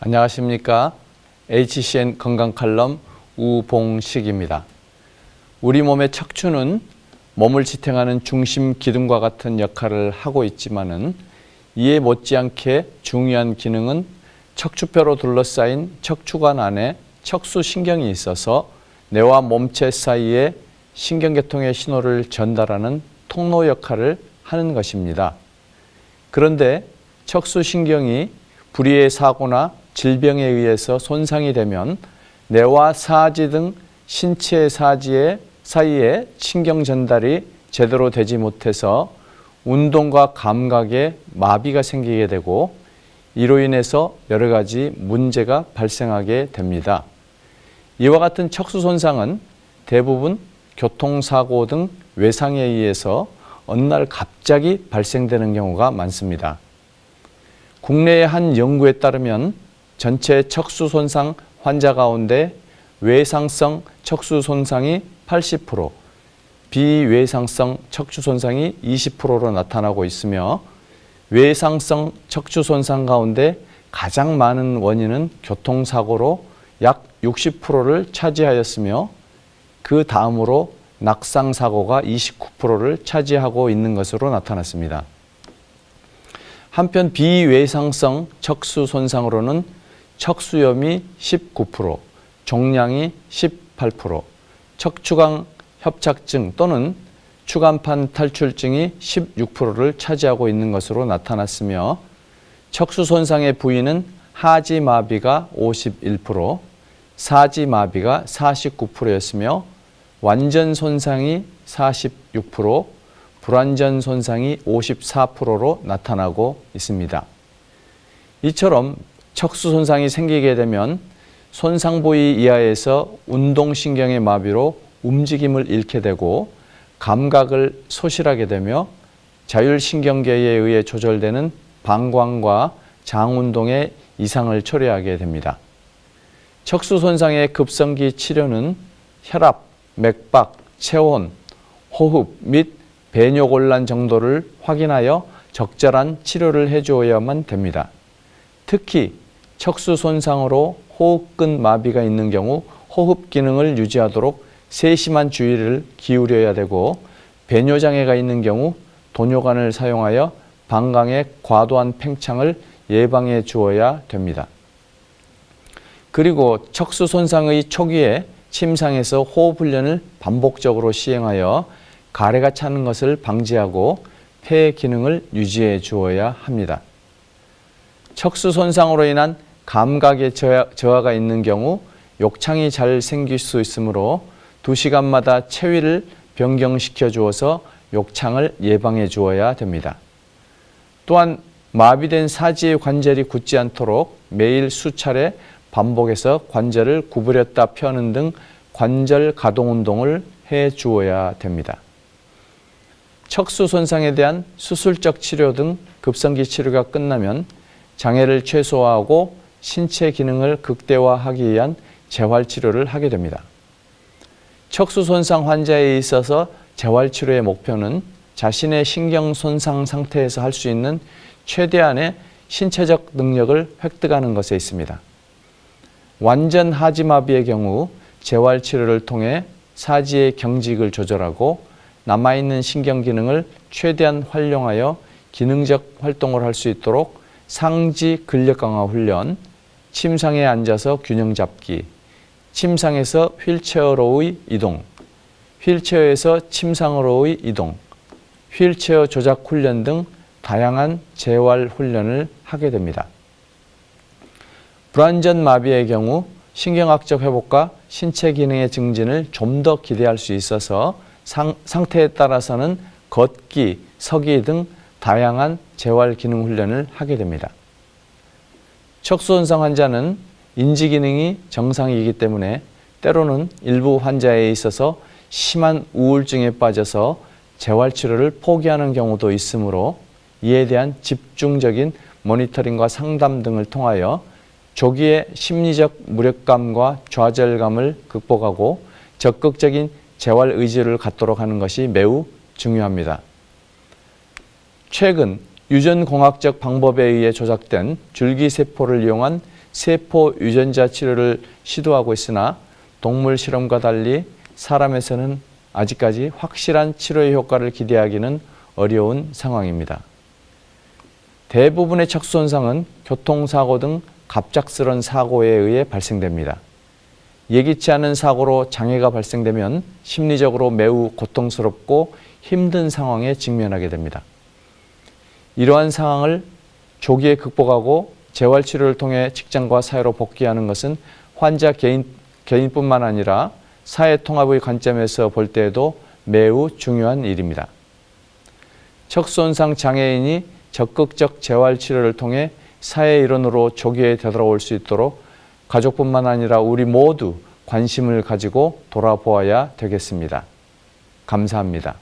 안녕하십니까. HCN 건강칼럼 우봉식입니다. 우리 몸의 척추는 몸을 지탱하는 중심 기둥과 같은 역할을 하고 있지만은 이에 못지않게 중요한 기능은 척추뼈로 둘러싸인 척추관 안에 척수신경이 있어서 뇌와 몸체 사이에 신경계통의 신호를 전달하는 통로 역할을 하는 것입니다. 그런데 척수신경이 불의의 사고나 질병에 의해서 손상이 되면 뇌와 사지 등 신체 사이에 신경 전달이 제대로 되지 못해서 운동과 감각에 마비가 생기게 되고 이로 인해서 여러 가지 문제가 발생하게 됩니다. 이와 같은 척수 손상은 대부분 교통사고 등 외상에 의해서 어느 날 갑자기 발생되는 경우가 많습니다. 국내의 한 연구에 따르면 전체 척수 손상 환자 가운데 외상성 척수 손상이 80%, 비외상성 척추 손상이 20%로 나타나고 있으며 외상성 척추 손상 가운데 가장 많은 원인은 교통사고로 약 60%를 차지하였으며 그 다음으로 낙상사고가 29%를 차지하고 있는 것으로 나타났습니다. 한편 비외상성 척수 손상으로는 척수염이 19%, 종양이 18%, 척추관 협착증 또는 추간판 탈출증이 16%를 차지하고 있는 것으로 나타났으며 척수 손상의 부위는 하지마비가 51%, 사지마비가 49%였으며 완전 손상이 46%, 불완전 손상이 54%로 나타나고 있습니다. 이처럼 척수 손상이 생기게 되면 손상 부위 이하에서 운동신경의 마비로 움직임을 잃게 되고 감각을 소실하게 되며 자율신경계에 의해 조절되는 방광과 장운동의 이상을 초래하게 됩니다. 척수 손상의 급성기 치료는 혈압, 맥박, 체온, 호흡 및 배뇨곤란 정도를 확인하여 적절한 치료를 해주어야만 됩니다. 특히 척수 손상으로 호흡근 마비가 있는 경우 호흡 기능을 유지하도록 세심한 주의를 기울여야 되고 배뇨장애가 있는 경우 도뇨관을 사용하여 방광의 과도한 팽창을 예방해 주어야 됩니다. 그리고 척수 손상의 초기에 침상에서 호흡 훈련을 반복적으로 시행하여 가래가 차는 것을 방지하고 폐 기능을 유지해 주어야 합니다. 척수 손상으로 인한 감각의 저하가 있는 경우 욕창이 잘 생길 수 있으므로 2시간마다 체위를 변경시켜 주어서 욕창을 예방해 주어야 됩니다. 또한 마비된 사지의 관절이 굳지 않도록 매일 수차례 반복해서 관절을 구부렸다 펴는 등 관절 가동 운동을 해 주어야 됩니다. 척수 손상에 대한 수술적 치료 등 급성기 치료가 끝나면 장애를 최소화하고 신체 기능을 극대화하기 위한 재활치료를 하게 됩니다. 척수 손상 환자에 있어서 재활치료의 목표는 자신의 신경 손상 상태에서 할 수 있는 최대한의 신체적 능력을 획득하는 것에 있습니다. 완전 하지마비의 경우 재활치료를 통해 사지의 경직을 조절하고 남아있는 신경 기능을 최대한 활용하여 기능적 활동을 할 수 있도록 상지 근력 강화 훈련, 침상에 앉아서 균형 잡기, 침상에서 휠체어로의 이동, 휠체어에서 침상으로의 이동, 휠체어 조작 훈련 등 다양한 재활 훈련을 하게 됩니다. 불완전 마비의 경우 신경학적 회복과 신체 기능의 증진을 좀 더 기대할 수 있어서 상태에 따라서는 걷기, 서기 등 다양한 재활 기능 훈련을 하게 됩니다. 척수 손상 환자는 인지 기능이 정상이기 때문에 때로는 일부 환자에 있어서 심한 우울증에 빠져서 재활치료를 포기하는 경우도 있으므로 이에 대한 집중적인 모니터링과 상담 등을 통하여 조기에 심리적 무력감과 좌절감을 극복하고 적극적인 재활 의지를 갖도록 하는 것이 매우 중요합니다. 최근 유전공학적 방법에 의해 조작된 줄기세포를 이용한 세포 유전자 치료를 시도하고 있으나 동물 실험과 달리 사람에서는 아직까지 확실한 치료의 효과를 기대하기는 어려운 상황입니다. 대부분의 척수손상은 교통사고 등 갑작스런 사고에 의해 발생됩니다. 예기치 않은 사고로 장애가 발생되면 심리적으로 매우 고통스럽고 힘든 상황에 직면하게 됩니다. 이러한 상황을 조기에 극복하고 재활치료를 통해 직장과 사회로 복귀하는 것은 환자 개인뿐만 아니라 사회통합의 관점에서 볼 때에도 매우 중요한 일입니다. 척수손상 장애인이 적극적 재활치료를 통해 사회 일원으로 조기에 되돌아올 수 있도록 가족뿐만 아니라 우리 모두 관심을 가지고 돌아보아야 되겠습니다. 감사합니다.